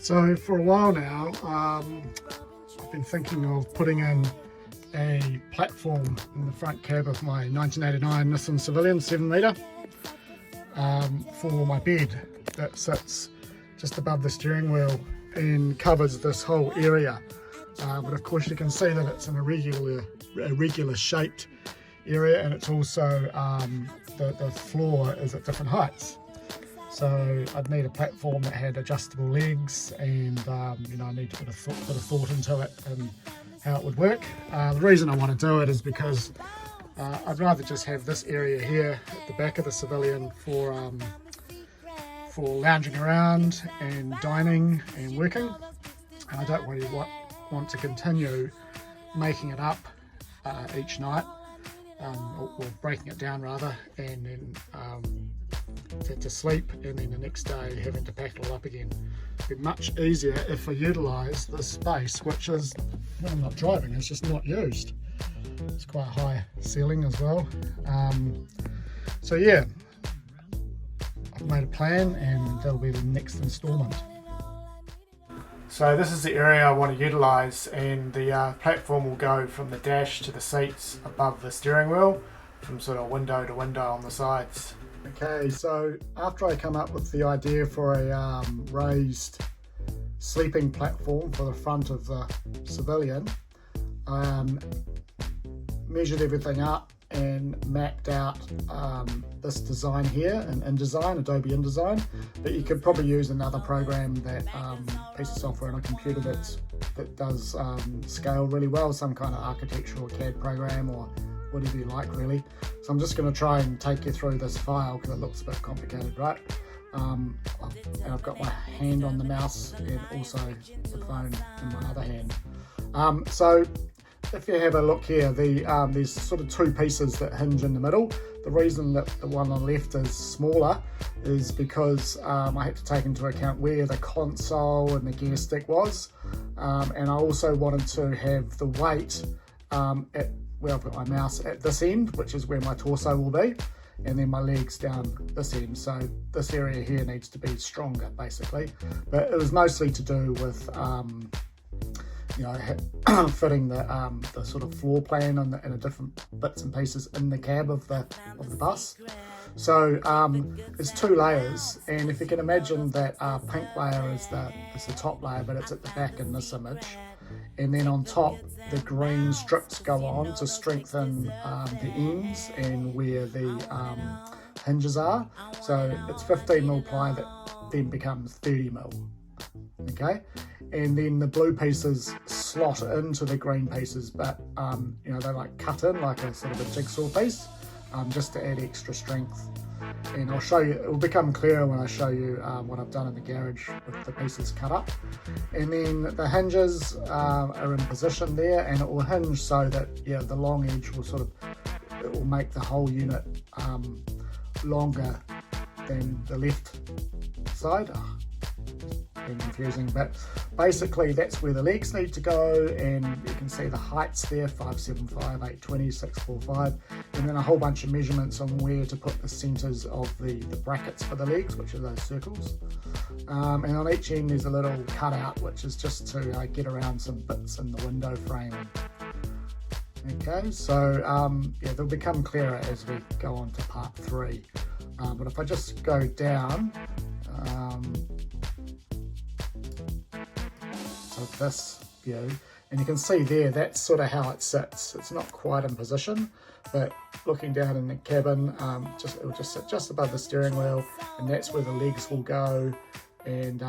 So for a while now, I've been thinking of putting in a platform in the front cab of my 1989 Nissan Civilian 7 metre for my bed that sits just above the steering wheel and covers this whole area. But of course you can see that it's an irregular shaped area, and it's also the floor is at different heights. So I'd need a platform that had adjustable legs, and I need to put a bit of thought into it and how it would work. The reason I want to do it is because I'd rather just have this area here at the back of the Civilian for lounging around and dining and working, and I don't really want to continue making it up each night, or breaking it down rather, and then to sleep, and then the next day having to pack it all up again. It'd be much easier if I utilise this space, which is, when I'm not driving, it's just not used. It's quite a high ceiling as well. So yeah, I've made a plan, and that'll be the next instalment. So this is the area I want to utilise, and the platform will go from the dash to the seats above the steering wheel, from sort of window to window on the sides. Okay, so after I come up with the idea for a raised sleeping platform for the front of the Civilian, measured everything up and mapped out this design here in InDesign, Adobe InDesign, but you could probably use another program, that piece of software on a computer that does scale really well, some kind of architectural CAD program or whatever you like really. So I'm just going to try and take you through this file because it looks a bit complicated, right? And I've got my hand on the mouse and also the phone in my other hand. So if you have a look here, there's sort of two pieces that hinge in the middle. The reason that the one on the left is smaller is because I had to take into account where the console and the gear stick was, and I also wanted to have the weight at where I've got my mouse at this end, which is where my torso will be, and then my legs down this end. So this area here needs to be stronger basically, but it was mostly to do with fitting the sort of floor plan and the different bits and pieces in the cab of the bus. So there's two layers, and if you can imagine that pink layer is the top layer, but it's at the back in this image, and then on top the green strips go on to strengthen the ends and where the hinges are. So it's 15mm ply that then becomes 30mm. Okay, and then the blue pieces slot into the green pieces, but they like cut in like a sort of a jigsaw piece, just to add extra strength. And I'll show you, it will become clearer when I show you what I've done in the garage with the pieces cut up. And then the hinges are in position there, and it will hinge so that the long edge will it will make the whole unit longer than the left side. Confusing, but basically that's where the legs need to go, and you can see the heights there, 575, 820, 645, and then a whole bunch of measurements on where to put the centers of the brackets for the legs, which are those circles, and on each end there's a little cutout which is just to get around some bits in the window frame. Okay, so they'll become clearer as we go on to part 3, but if I just go down, of this view, and you can see there, that's sort of how it sits. It's not quite in position, but looking down in the cabin, it will just sit just above the steering wheel, and that's where the legs will go, and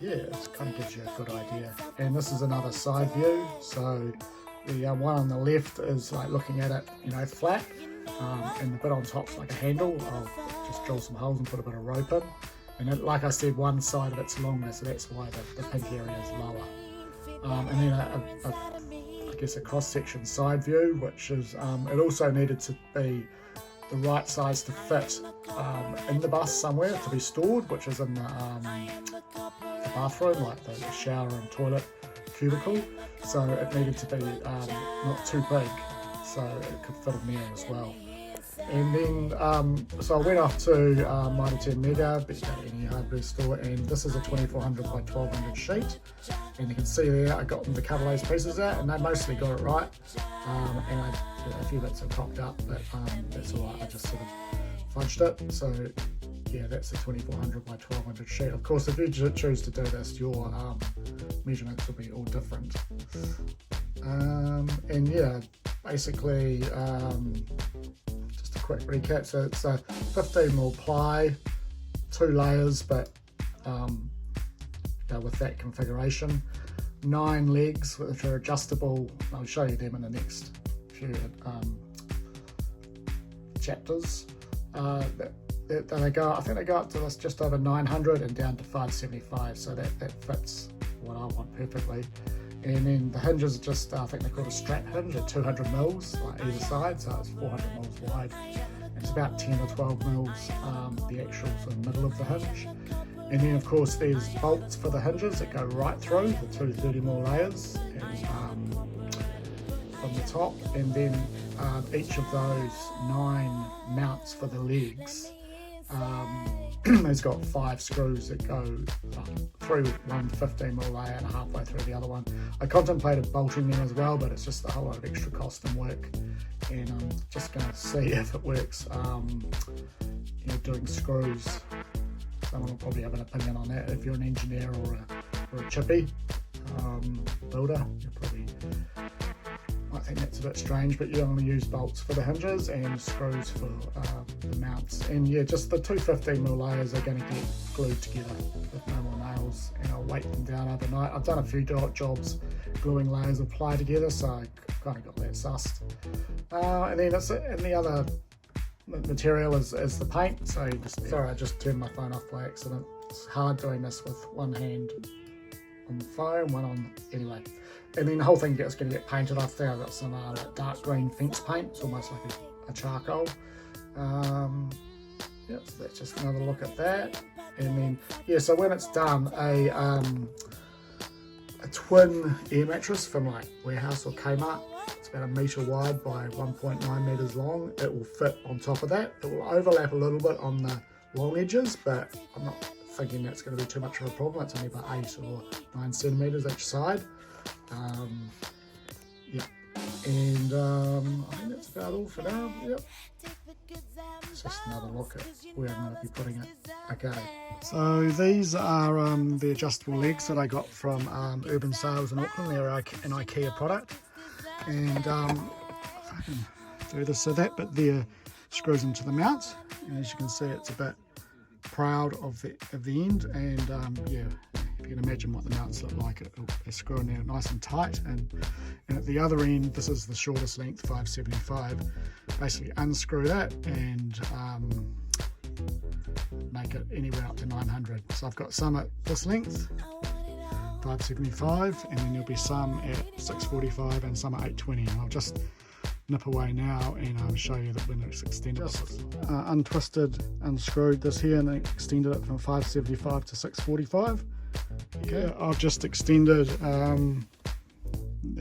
it kind of gives you a good idea. And this is another side view, so the one on the left is like looking at it flat, and the bit on top's like a handle. I'll just drill some holes and put a bit of rope in. And like I said, one side of it's longer, so that's why the pink area is lower. And then I guess a cross-section side view, which is, it also needed to be the right size to fit in the bus somewhere to be stored, which is in the bathroom, like the shower and toilet cubicle. So it needed to be not too big, so it could fit in there as well. And then, so I went off to Mitre 10 Mega, but any hardware store, and this is a 2400 by 1200 sheet. And you can see there, I got them to cover those pieces out, and they mostly got it right. And a few bits have popped up, but that's all right, I just sort of fudged it. So yeah, that's a 2400 by 1200 sheet. Of course, if you choose to do this, your measurements will be all different. And yeah, basically, just a quick recap. So it's a 15mm ply, 2 layers, but with that configuration. 9 legs which are adjustable. I'll show you them in the next few chapters. I think they go up to this just over 900 and down to 575, so that fits what I want perfectly. And then the hinges are just, I think they're called a strap hinge at 200 mils like either side, so it's 400 mils wide. And it's about 10 or 12 mils the actual sort of middle of the hinge. And then of course there's bolts for the hinges that go right through the 2 30mm layers and, from the top, and then each of those 9 mounts for the legs has got 5 screws that go through one 15mm layer and halfway through the other one. I contemplated bolting them as well, but it's just a whole lot of extra cost and work, and I'm just going to see if it works doing screws. Someone will probably have an opinion on that. If you're an engineer or a chippy builder, you probably might think that's a bit strange, but you only use bolts for the hinges and screws for the mounts. And yeah, just the 2 15mm layers are going to get glued together with no more nails, and I'll weight them down overnight. I've done a few jobs gluing layers of ply together, so I kind of got that sussed. And then the other material is the paint. So sorry, I just turned my phone off by accident. It's hard doing this with one hand on the phone, one on anyway. And then the whole thing is going to get painted off there. I've got some dark green fence paint. It's almost like a charcoal. Yeah, so that's just another look at that. And then yeah, so when it's done, a twin air mattress from like Warehouse or Kmart. It's about 1 metre wide by 1.9 metres long. It will fit on top of that. It will overlap a little bit on the long edges, but I'm not thinking that's going to be too much of a problem. It's only about 8 or 9 centimetres each side. Yeah, and I think that's about all for now. Yep. It's just another look at where I'm going to be putting it. Okay, so these are the adjustable legs that I got from Urban Sales in Auckland. They're an IKEA product. And if I can do this, so that bit there screws into the mount, and as you can see, it's a bit proud of the end, and yeah, if you can imagine what the mounts look like, they're screwing there nice and tight, and at the other end, this is the shortest length, 575. Basically unscrew that and make it anywhere up to 900. So I've got some at this length, 575, and then there'll be some at 645 and some at 820. And I'll just nip away now and show you that when it's extended. Just untwisted, unscrewed this here and extended it from 575 to 645. Okay, I've just extended the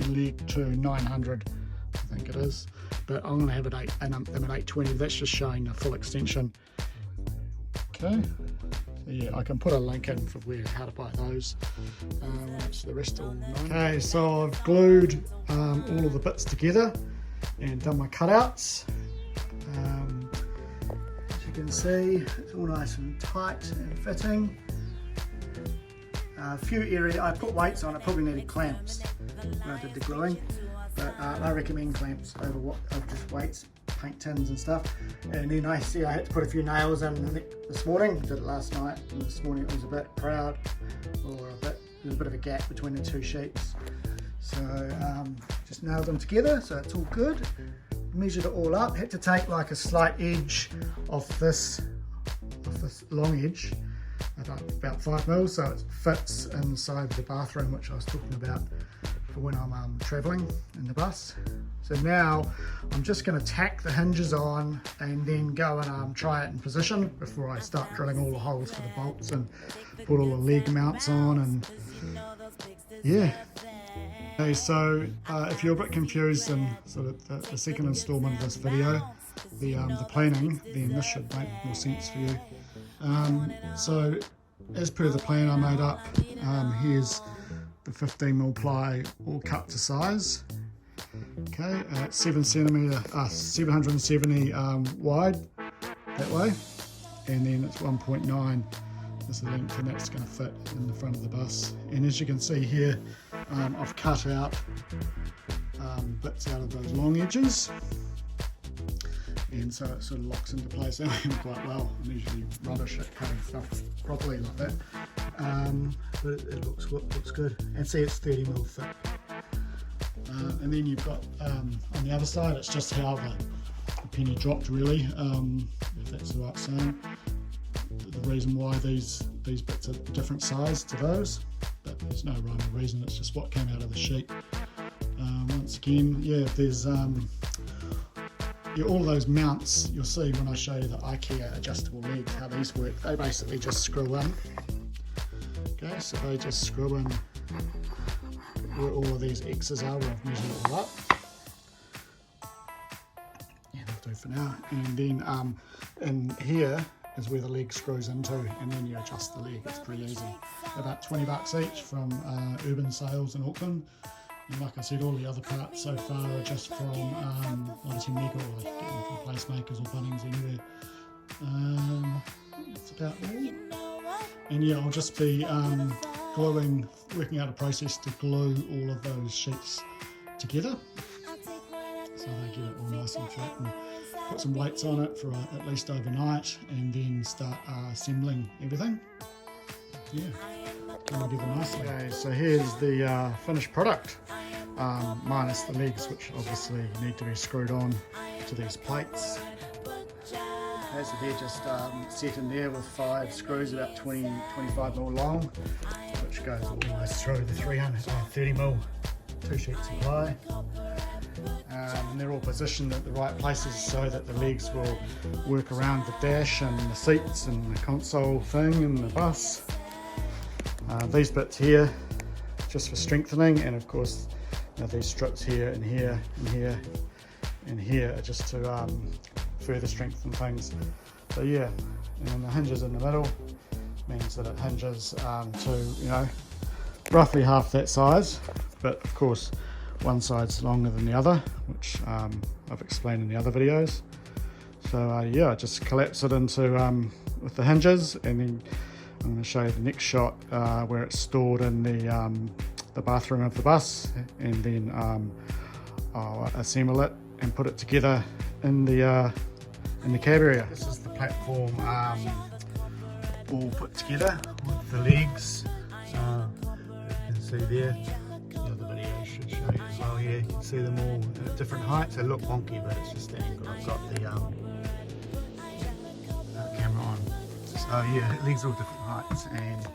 leg to 900, I think it is, but I'm going to have it them at 820. That's just showing the full extension. Okay. Yeah, I can put a link in for how to buy those. So the rest all known. Okay, so I've glued all of the bits together and done my cutouts. As you can see, it's all nice and tight and fitting. A few areas, I put weights on, I probably needed clamps when I did the gluing, but I recommend clamps over just weights, paint tins and stuff. And then I had to put a few nails in this morning. Did it last night, and this morning it was a bit proud, or there was a bit of a gap between the 2 sheets. So just nailed them together, so it's all good. Measured it all up. Had to take like a slight edge off this long edge, about 5 mils, so it fits inside the bathroom, which I was talking about for when I'm travelling in the bus. So now I'm just going to tack the hinges on and then go and try it in position before I start drilling all the holes for the bolts and put all the leg mounts on, and yeah. Okay, so if you're a bit confused in sort of the second installment of this video, the planning, then this should make more sense for you. So as per the plan I made up, here's the 15mm ply all cut to size. Okay, 770 wide that way, and then it's 1.9 is the length, and that's going to fit in the front of the bus. And as you can see here, I've cut out bits out of those long edges, and so it sort of locks into place quite well. I'm usually rubbish at cutting stuff properly like that, but it looks good. And see, it's 30mm thick. And then you've got on the other side, it's just how the penny dropped, really, if that's the right saying. The reason why these bits are different size to those, but there's no rhyme or reason, it's just what came out of the sheet. Once again, yeah, there's all those mounts you'll see when I show you the IKEA adjustable legs, how these work. They basically just screw in. Okay, so they just screw in where all of these X's are, where I've measured it all up. Yeah, that'll do for now. And then in here is where the leg screws into, and then you adjust the leg. It's pretty easy. About 20 bucks each from Urban Sales in Auckland. And like I said, all the other parts so far are just from Mighty Mega, or get them from Placemakers or Bunnings anywhere. That's about all. And yeah, I'll just be working out a process to glue all of those sheets together, so they get it all nice and flat, and put some weights on it for at least overnight, and then start assembling everything. Yeah, come together nicely. Okay, so here's the finished product, minus the legs, which obviously need to be screwed on to these plates. Okay, so they're just set in there with 5 screws about 20-25mm long, which goes almost through the 330mm 2 sheets of ply. And they're all positioned at the right places so that the legs will work around the dash and the seats and the console thing and the bus. These bits here, just for strengthening, and of course these strips here and here and here and here are just to further strengthen things. So yeah, and the hinges in the middle means that it hinges to roughly half that size, but of course one side's longer than the other, which I've explained in the other videos. So yeah, just collapse it into with the hinges, and then I'm going to show you the next shot where it's stored in the bathroom of the bus, and then I'll assemble it and put it together in the cab area. This is the platform all put together with the legs. You can see there. The other video should show you as well. Yeah, you can see them all at different heights. They look wonky, but it's just the angle I've got the camera on. So yeah, legs all different heights, and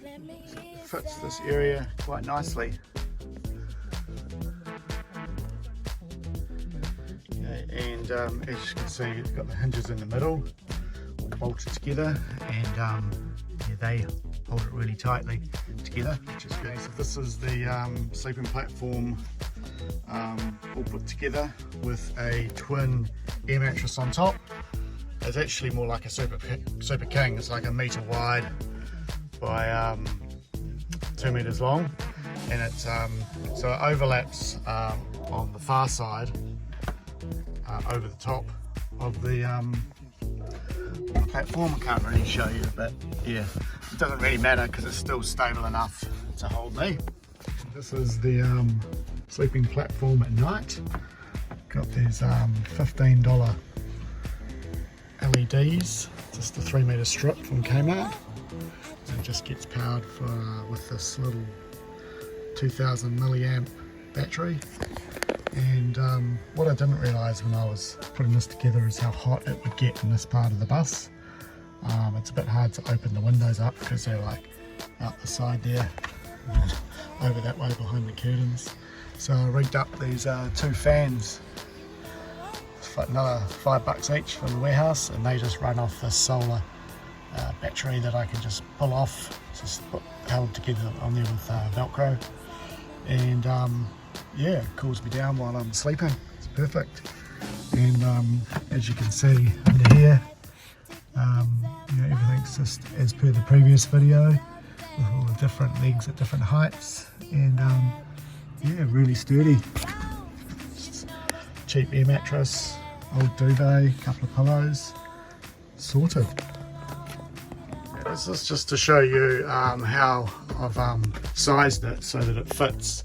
it fits this area quite nicely. And as you can see, it's got the hinges in the middle, all bolted together, and yeah, they hold it really tightly together, which is good. So this is the sleeping platform all put together with a twin air mattress on top. It's actually more like a Super King. It's like 1 metre wide by 2 metres long, and it's so it overlaps on the far side over the top of the platform. I can't really show you, but yeah, it doesn't really matter because it's still stable enough to hold me. This is the sleeping platform at night. Got these $15 LEDs, just a 3 metre strip from Kmart. It just gets powered with this little 2000 milliamp battery. And what I didn't realise when I was putting this together is how hot it would get in this part of the bus. It's a bit hard to open the windows up because they're like out the side there, and over that way behind the curtains. So I rigged up these 2 fans, for another $5 each from the warehouse, and they just run off this solar battery that I can just pull off, just held together on there with Velcro. and yeah, it cools me down while I'm sleeping. It's perfect. And as you can see under here, you know, everything's just as per the previous video, with all the different legs at different heights, and yeah, really sturdy. Just cheap air mattress, old duvet, couple of pillows, sorted. This is just to show you how I've sized it so that it fits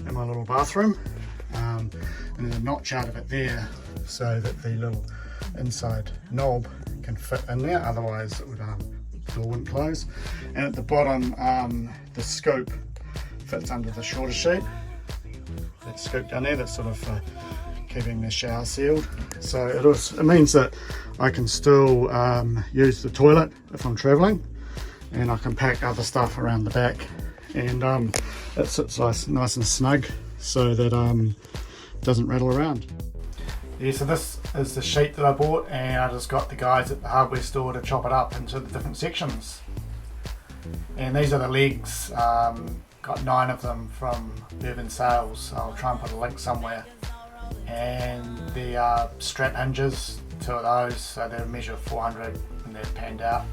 in my little bathroom, and there's a notch out of it there so that the little inside knob can fit in there, otherwise it would, the door wouldn't close. And at the bottom, the scoop fits under the shorter sheet. That scoop down there, that's sort of keeping the shower sealed. So it means that I can still use the toilet if I'm travelling, and I can pack other stuff around the back, and it sits nice and snug so that it doesn't rattle around. Yeah, so this is the sheet that I bought, and I just got the guys at the hardware store to chop it up into the different sections. And these are the legs, got 9 of them from Urban Sales. I'll try and put a link somewhere. And the strap hinges, 2 of those, so they measure 400 and they're panned out.